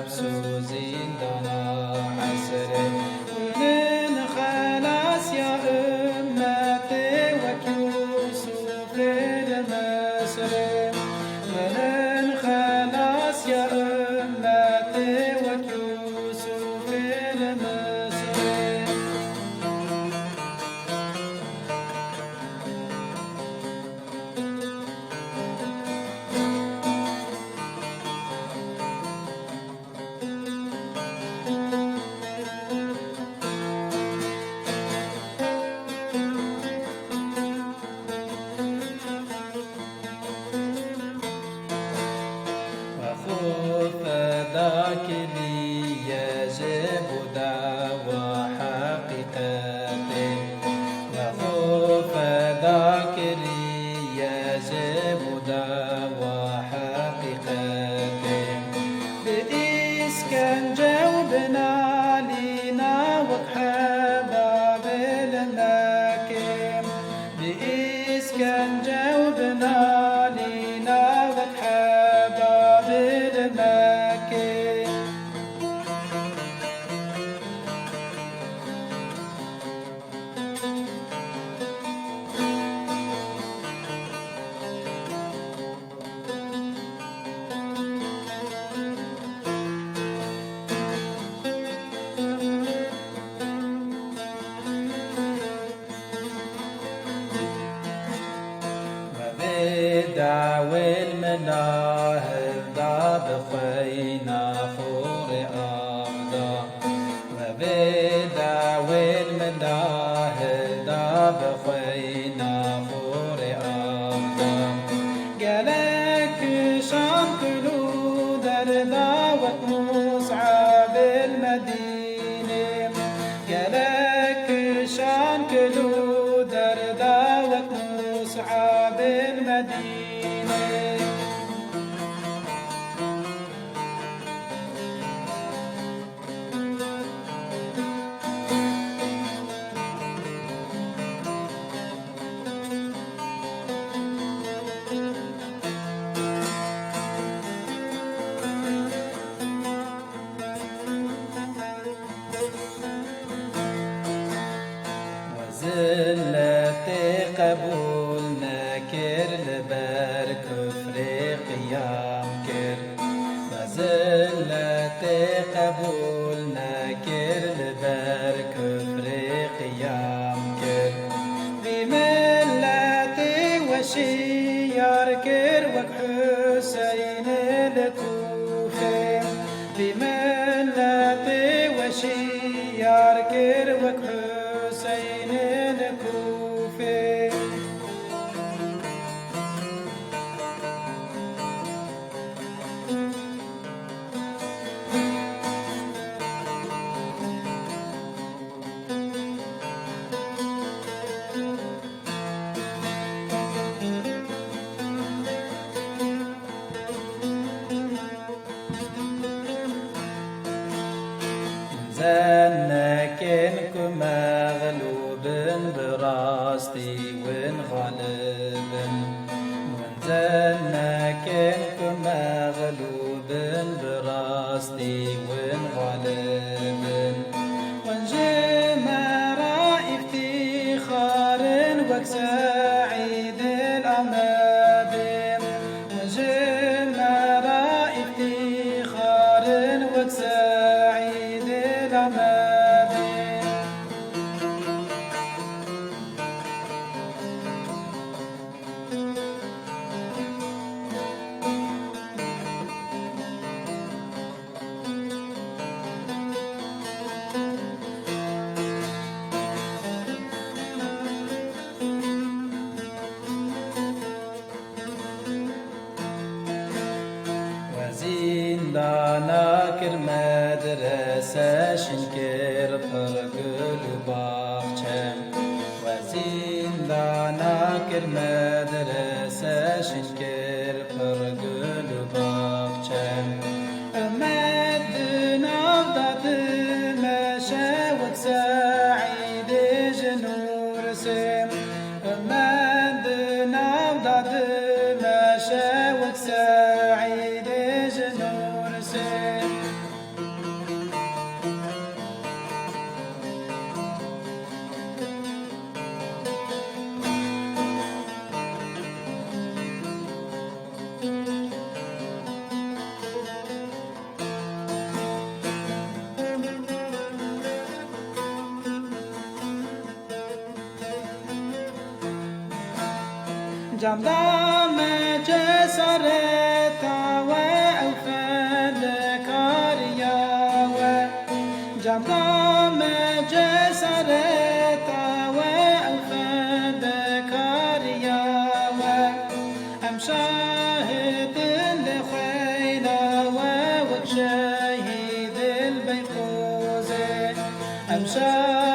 حبسو زندانا حسرة ونن خلاص يا أمتي وكيوسف المسرة ونن خلاص يا أمتي وكيوسف المسرة وخوف ذاك لي يجب دعوى حقيقته وخوف ذاك لي يجب دعوى حقيقته بإسكان جوبنا لنا وحباب المكيم بإسكان جوبنا لنا وحباب المكيم دعوى الملاهب ضاب خوينا فور أرضا وبدعوى الملاهب ضاب خوينا فور أرضا قالك شام كلو دردا ومصعب المدينة قالك شام كلو دردا ومصعب المدينة وزلة قبولنا كر لبر كفر قيام كر وزلة قبولنا كر لبر كفر قيام كر بملة وشيار كر وحسين الكوفي بملة وشيار كر وحسين الكوفي زنكنكم مغلوب براستي ونغلب زنكنكم مغلوب براستي ونغلب ونجمع افتخار وكسعيد الأماد ونجمع افتخار وكسعيد الأماد زندانا مدرسة شنكر فرقل باخشم وزندانا مدرسة شنكر فرقل باخشم أمدنا ضد مشاوك سعيد جنور سم أمدنا ضد مشاوك سعيد جنور سم جمدام جسارتا وأوفاد كاريا جمدام جسارتا وأوفاد كاريا أم شاهد الخينا وشهيد البيقوزة أم شاهد